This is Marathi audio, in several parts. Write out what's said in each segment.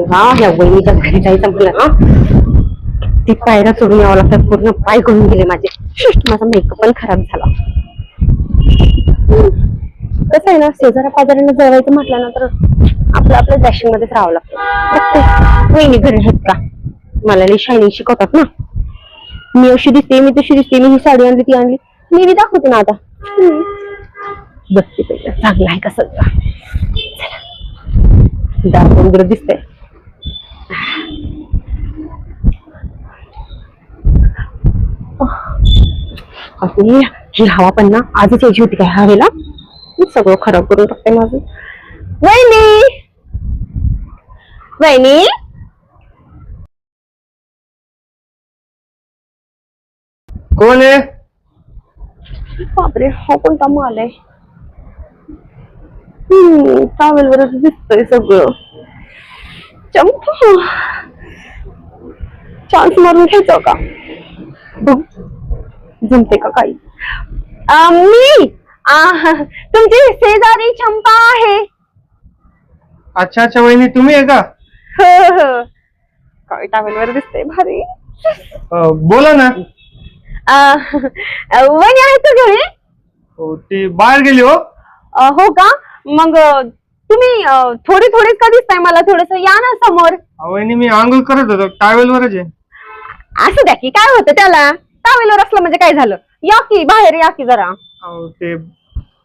हा या वहिनीच्या घरी जायचं म्हणलं ना, ती पायऱ्या चढून यावं लागतात, पूर्ण पाय गळून गेले माझे. माझा मेकअप पण खराब झाला. कसं आहे ना, शेजाऱ्या पाजाऱ्यांना जळवायचं म्हटलं ना तर आपल्या डॅशिंग मध्येच राहावं लागतं. वहिनी घरी आहेत का, मला लई शायनिंग शिकवतात ना. मी अशी दिसते, मी तशी दिसते, मी ही साडी आणली ती आणली, मी दाखवते ना आता. बसते पहिलं, चांगलं आहे का सगळं. दाखवून दिसतंय. ही हवा पण ना आजच यायची होती काय हवेला, सगळं खराब करून टाकते माझं. वहिनी, वहिनी, कोण आहे? बापरे, हा कोणता माल आहे. ट्रॅव्हलवरच दिसतंय सगळं. चान्स मारून घ्यायचं का, बघ जमते का काही. मी तुमची शेजारी चंपा आहे. अच्छा अच्छा, वहिनी तुम्ही आहे का? काय ट्रॅव्हलवर दिसतंय भारी. बोला ना. वहिनी आहे तू घरी? हो, ती बाहेर गेली. हो का, मग तुम्ही थोडे थोडेच का दिसताय मला, थोडस या ना समोर. वहिनी मी आंघोळ करत होतो, ट्रॅव्हलवरच आहे. असं द्या की, काय होतं त्याला, ट्रॅव्हलवर असलं म्हणजे काय झालं. या की बाहेर, या की जरा. ते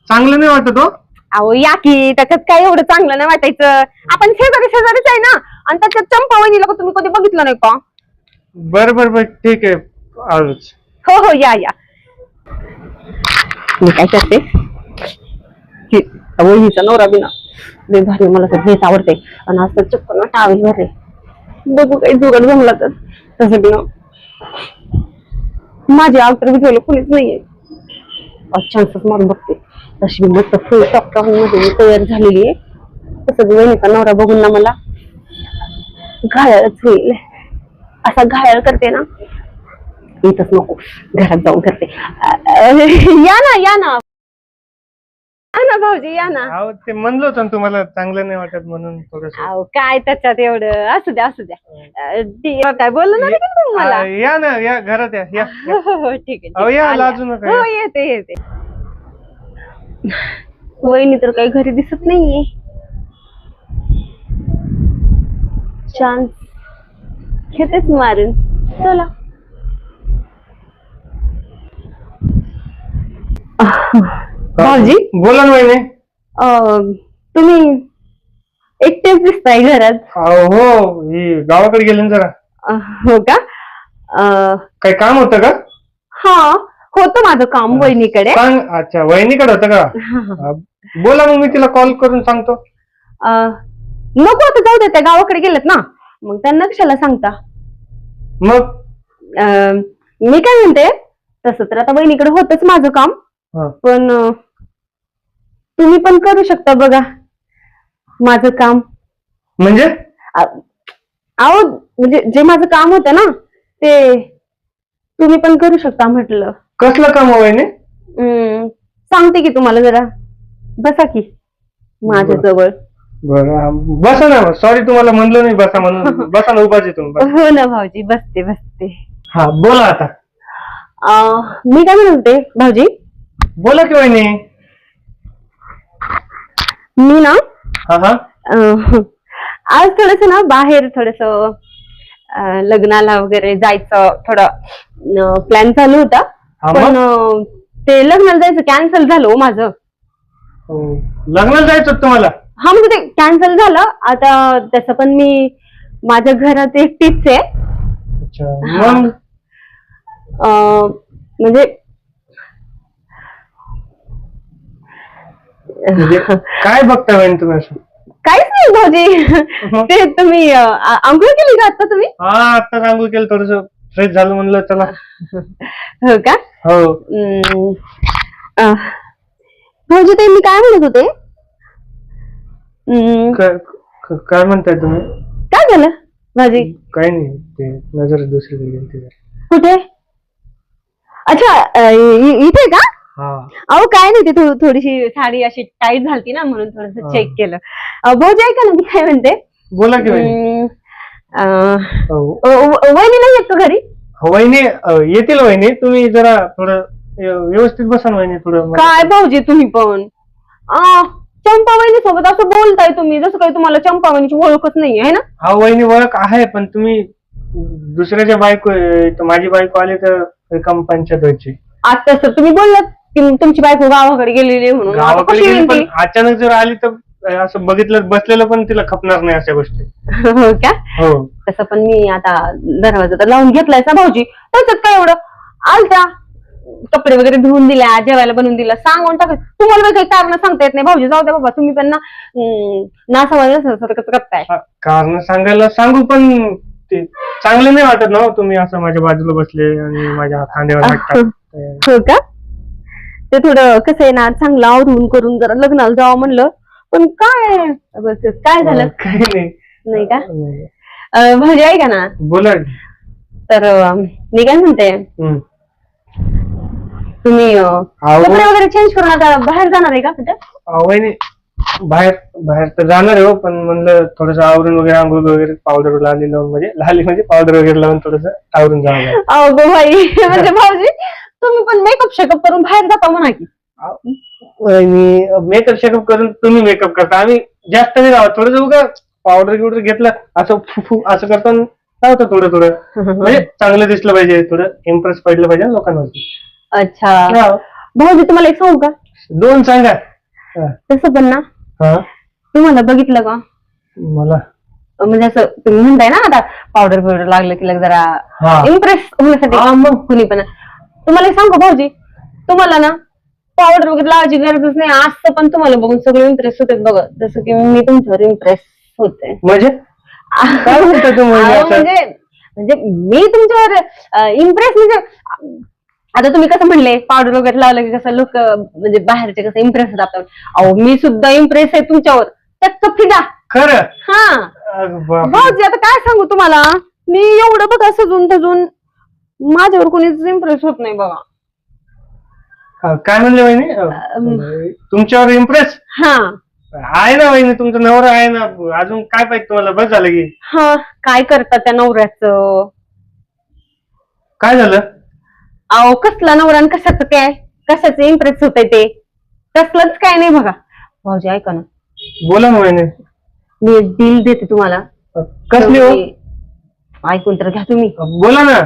चांगलं नाही वाटत हो. अहो या की, त्याच्यात काय एवढं चांगलं नाही वाटायचं. आपण शेजारी शेजारीच आहे ना, आणि त्याच्यात चंपा वहिनीला तुम्ही कधी बघितलं नाही का? बरं बरं बरं, ठीक आहे आलोच. हो हो, या या. मी काय करते, वहिनीचा नवरा बिना लय भारी, मला तर हेच आवडते. आणि आज तर चक्क ना ट्रॅव्हलवर आहे, बघू काही जुगाड जमला तर. तसं बिना माझी आग तर विचारलं कोणीच नाहीये. चान्सेस मारून बघते. तशी मी मस्त फुल टॉप मध्ये तयार झालेली आहे. तसं वहिनीचा नवरा बघून ना मला घायाळच होईल. असा घायाळ करते ना, इथंच नको, घरात जाऊन करते. या ना या ना, भाऊजी या ना. ते म्हणलं होतं तुम्हाला चांगलं नाही वाटत म्हणून थोडस. काय त्याच्यात एवढं, असू द्या असू द्या. काय बोललो ना तुम्हाला. या ना, या घरात या. हो ठीक आहे. या, लाजू नका. हो येते येते. वहिनी तर काही घरी दिसत नाहीये. चान्स घेतेच मारून. चला. भाऊजी बोला ना वहिनी. तुम्ही एकटेच दिसताय घरात. हो, ही गावाकडे गेले ना जरा. हो का, काही काम होतं का? हा होतं माझं काम वहिनीकडे. अच्छा, वहिनीकडे होतं का? बोला, मग मी तिला कॉल करून सांगतो. नको आता, जाऊ दे, त्या गावाकडे गेलेत ना, मग त्यांना कशाला सांगता. मग मी काय म्हणते, तसं तर आता वहिनीकडे होतच माझं काम, पण तुम्ही पण करू शकता बघा माझं काम. म्हणजे अहो म्हणजे जे माझं काम होतं ना, ते तुम्ही पण करू शकता म्हटलं. कसलं काम वहिनी? सांगते की तुम्हाला, जरा बसा की माझ्या जवळ. बरं, बसा ना. सॉरी, तुम्हाला म्हणलं नाही बसा म्हणून. बसा ना, उभाच येतो. हो ना भाऊजी, बसते बसते. हा, बोला आता. मी काय म्हणते भाऊजी. बोला की वहिनी. मी ना आज थोडस ना बाहेर, थोडस लग्नाला वगैरे जायचं थोडं प्लॅन चालू होता, पण ते लग्नाला जायचं कॅन्सल झालं हो माझं. लग्नाला जायचं तुम्हाला? हा, म्हणजे ते कॅन्सल झालं. आता तसं पण मी माझ्या घरात एकटीच आहे. म्हणजे काय बघता वहिनी तुम्ही असं? काहीच नाही भाऊजी. ते तुम्ही आंघोळ केली का आता तुम्ही? हा, आता आंघोळ केलं, थोडस फ्रेश झालं, म्हणलं चला. हो का? हो. भाऊजी ते मी काय म्हणत होते. काय म्हणताय तुम्ही? काय झालं भाऊजी? काही नाही, ते नजर दुसरीकडे गेली. कुठे? अच्छा, इथे का? अहो काय नाही, ते थोडीशी साडी अशी टाईट झालती ना, म्हणून थोडस चेक केलं. भाऊजी ऐका ना, मी काय म्हणते. बोला की. हो. वहिनी नाही येत का घरी? वहिनी येतील वहिनी, तुम्ही जरा थोडं व्यवस्थित बसा ना वहिनी थोडं. काय भाऊजी तुम्ही पण चंपा वहिनी सोबत असं बोलताय तुम्ही जसं काही तुम्हाला चंपा वहिनीची ओळखच नाही आहे ना? हा वहिनी ओळख आहे, पण तुम्ही दुसऱ्याच्या बायको माझी बायको आली तर रिकाम पंचायत व्हायची. आता तर तुम्ही बोललात की तुमची बायको गावाकडे गेलेली आहे म्हणून, आता गावाकडे कशी गेली येईन पण ती? अचानक जर आली तर असं बघितलं बसलेलं पण तिला खपणार नाही अशा गोष्टी. हो का? हो. तसं पण मी आता दरवाजा तर लावून घेतलाय ना भाऊजी, त्याच्यात काय एवढं. आलत्या, कपडे वगैरे धुवून दिल्या, जेवायला बनवून दिलं, सांगून टाक. तुम्हाला काही कारण सांगता येत नाही भाऊजी, जाऊ द्या बाबा, तुम्ही पण ना समजलं करताय. कारण सांगायला सांगू, पण ते चांगलं नाही वाटत ना हो, तुम्ही असं माझ्या बाजूला बसले आणि माझ्या खांद्यावर हात टाकताय. हो का? ते थोडं कसं आहे ना, चांगलं आवरून करून जरा लग्नाला जावं म्हणलं, पण काय झालं? काही नाही. नाही का? नाही. भाऊजी ऐका ना, बोला. तर मी काय म्हणते, तुम्ही कपडे वगैरे चेंज करून आता बाहेर जाणार आहे का कुठं? वहिनी बाहेर बाहेर तर जाणार आहे हो, पण म्हणलं थोडस आवरून वगैरे, आंघोळ वगैरे, पावडर लाली लावून, म्हणजे पावडर वगैरे लावून थोडस आवरून जावं. अहो गो बाई, म्हणजे भाऊजी तुम्ही पण मेकअप शेकअप करून बाहेर जाता म्हणा की. मी मेकअप शेकअप करून तुम्ही मेकअप करता, आम्ही जास्त नाही राहत. थोडं उगा पावडर गिवडर घेतलं असं फुफू असं करता राहतं थोडं थोडं, म्हणजे चांगलं दिसलं पाहिजे, थोडं इम्प्रेस पडलं पाहिजे ना लोकांवरती. अच्छा भाऊजी, तुम्हाला एक सांगू का? दोन सांगा. तसं पण ना, तुम्हाला बघितलं का मला, म्हणजे असं तुम्ही म्हणताय ना आता पावडर बिवडर लागलं की जरा इम्प्रेस होण्यासाठी, मग कुणी पण तुम्हाला एक सांगू भाऊजी, तुम्हाला ना पावडर वगैरे लावायची गरजच नाही. असं पण तुम्हाला बघून सगळे इम्प्रेस होते बघा, जसं की मी तुमच्यावर इम्प्रेस होते. म्हणजे काय म्हणता तुम्ही? म्हणजे मी तुमच्यावर इम्प्रेस, म्हणजे आता तुम्ही कसं म्हणले पावडर वगैरे लावलं की कसं लोक म्हणजे बाहेरचे कसं इम्प्रेस होतात, अहो मी सुद्धा इम्प्रेस आहे तुमच्यावर, चक्क फिदा. खरं? हा भाऊजी, आता काय सांगू तुम्हाला, मी एवढं बघा सजून धजून, माझ्यावर कोणीच इम्प्रेस होत नाही बघा. काय म्हणले वहिनी? तुमच्यावर इम्प्रेस? हा आहे ना वहिनी, तुमचा नवरा आहे ना, अजून काय पाहिजे तुम्हाला? बस झालं की. हा, काय करतात त्या नवऱ्याचं? काय झालं? अहो कसला नवरा आणि कशाचं काय, कशाचं इम्प्रेस होत ते, कसलंच काय नाही बघा. भाऊजी ऐका ना. बोला ना वहिनी. मी एक डील देते तुम्हाला. कसली हो? ऐकून तर घ्या तुम्ही. बोला ना.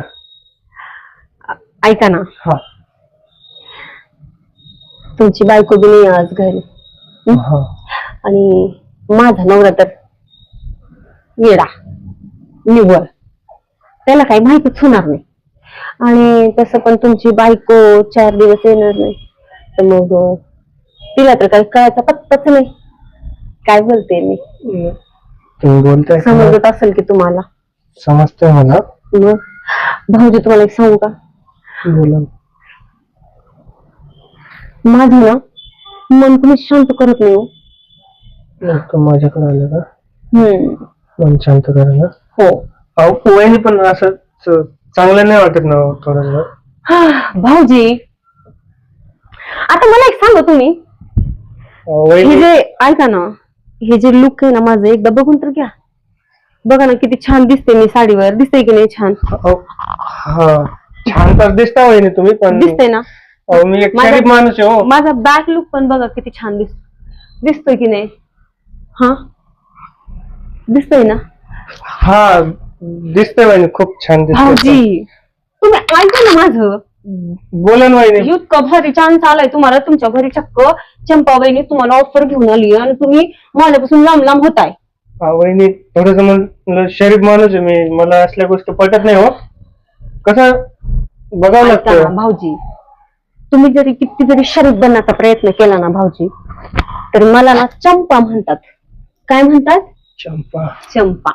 ऐका ना, तुमची बायको बी नाही आज घरी, आणि माझा नवरा तर येडा निव्वळ, त्याला काही माहितीच होणार नाही. आणि तसं पण तुमची बायको 4 दिवस येणार नाही, तर मग तिला तर काही कळायचा पत्ताच नाही. काय बोलते मी? तुम्ही बोलताय, समजत असेल की तुम्हाला? समजतंय मला. मग भाऊजी तुम्हाला एक सांगू का? बोला. माझं ना मन कुणी शांत करत नाही हो. माझ्याकडे आलं का मन शांत करायला? हो. अहो वहिनी, पण असं चांगलं नाही वाटत ना थोडं? भाऊजी आता मला एक सांगा तुम्ही, हे जे ऐका ना, हे जे लुक आहे ना माझं, एकदा बघून तर घ्या. बघा ना किती छान दिसते मी साडीवर, दिसते की नाही छान? छान तर दिसता वहिनी तुम्ही, पण दिसते ना. मी एक गरीब माणूस आहे हो. माझा बॅक लुक पण बघा किती छान दिसतोय की नाही? हा दिसतोय ना? हा दिसतंय वहिनी, खूप छान दिसतंय. भाऊजी तुम्ही ऐका ना माझं. बोला ना वहिनी. इतकं भारी चान्स आलाय तुम्हाला, तुमच्या घरी चक्क चंपा वहिनी तुम्हाला ऑफर घेऊन आली, आणि तुम्ही माझ्यापासून लांब लांब होताय. वहिनी थोडस म्हणलं शरीफ माणूस आहे मी, मला असल्या गोष्टी पटत नाही हो. कसं बघावं लागतं भाऊजी, तुम्ही जरी किती जरी शरीफ बनण्याचा प्रयत्न केला ना भाऊजी, तर मला ना चंपा म्हणतात. काय म्हणतात? चंपा. चंपा.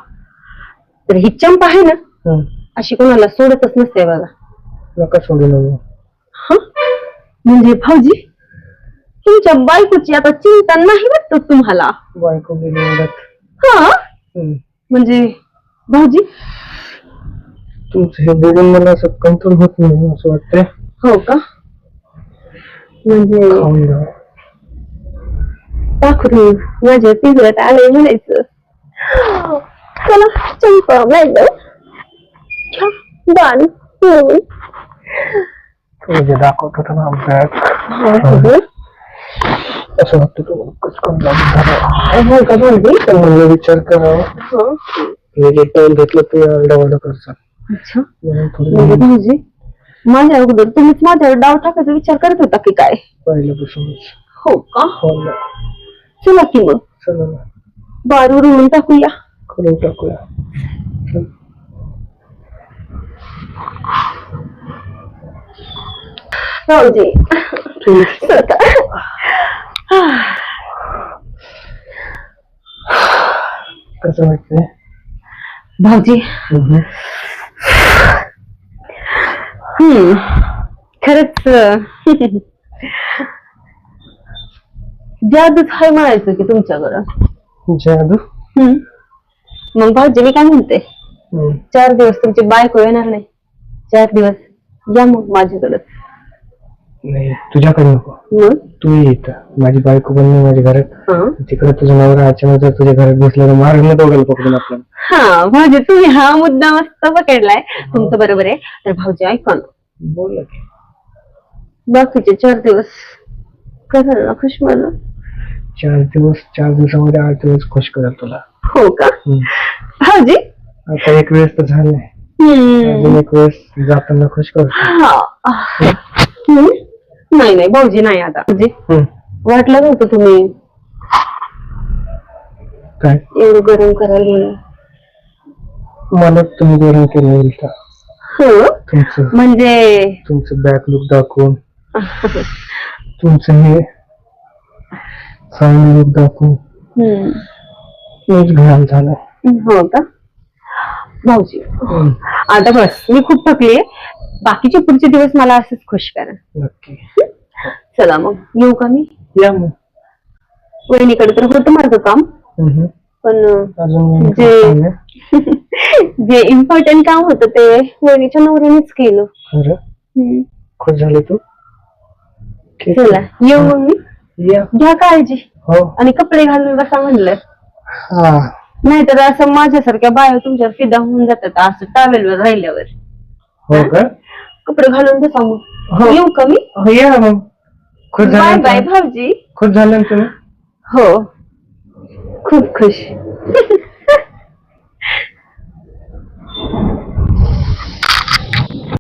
तर ही चंपा आहे ना, अशी कोणाला सोडतच नसते बघा. नका सोडू नये. म्हणजे भाऊजी तुमच्या बायकोची आता चिंता नाही वाटत तुम्हाला? बायको गेली. हा म्हणजे भाऊजी तुमचं हे बघून मला असं कंट्रोल होत नाही असं वाटतंय. हो का? म्हणजे पाखरू माझ्या पिंजऱ्यात आलंय म्हणायचं. चला चंपा मॅडम घ्या दान पिऊन. म्हणजे दाखवत होता ना बॅग असं वाटतं तुम्हाला कचकन झालं. हो का भाऊजी? तर म्हणलं विचार करावा हं. हे जे टोल घेतलं ते आरडाओरडा करतात अच्छा म्हणून थोडं म्हणजे भाऊजी माझ्या अगोदर तुम्हीच माझ्यावर डाव टाकायचा विचार करत होता की काय? पहिल्यापासूनच. हो का? हो ना. चला की मग चला ना बारूर उडून टाकूया. करून टाकूया. चल. भाऊजी ठीक. कसं वाटतंय? भाऊजी खरंच जादूच हाय म्हणायचं की तुमच्याकडं. जादू. मग भाऊजी मी काय म्हणते 4 दिवस तुमची बायको येणार नाही. 4 दिवस या मग माझ्याकडं. नाही तुझ्याकडे नको. मग तू येत माझी बायको पण नाही माझ्या घरात. तिकडे तुझा नवरा अचानक जर तुझ्या घरात बसला तर मारणं दोघांना पकडून आपल्याला. हा भाऊजी तुम्ही हा मुद्दा मस्त पकडलाय. तुमचं बरोबर आहे. तर भाऊजी ऐका ना बोल की. बाकीचे 4 दिवस कराल ना खुश मला? 4 दिवसामध्ये 8 दिवस खुश करेल तुला. हो का भाऊजी? आता एक वेळेस तर झालंय अजून एक वेळेस जाताना खुश करतो. नाही नाही भाऊजी नाही आता म्हणजे वाटलं नव्हतं तुम्ही काय एवढं गरम कराल म्हणून. मला तुम्ही गरम केलं उलटा. तुमचं म्हणजे तुमचं बॅक लुक दाखवून तुमचं हे साऊंड लुक दाखवून तोच घाण झाला. हो का भाऊजी? आता बस मी खूप थकलीये. बाकीचे पुढचे दिवस मला असंच खुश करा. नक्की. चला मग येऊ का मी? या मग. वहिनीकडे तर होतं माझं काम पण अजून जे इम्पॉर्टंट काम होतं ते वहिनीच्या नवऱ्यानेच केलं. खरं खुश झाले तू? चला येऊ मग मी. या. घ्या काळजी. हो. आणि कपडे घालून बसा म्हणलं. हा नाहीतर असं माझ्यासारख्या बाया तुमच्यावर फिदा होऊन जातात असं टावेलवर राहिल्यावर. हो का? कपडे घालून बसा मग. येऊ का मी? हो या मग. खुश बाय झाले बाय भाऊजी. खुश झाले तुम्ही? हो खूप खुश.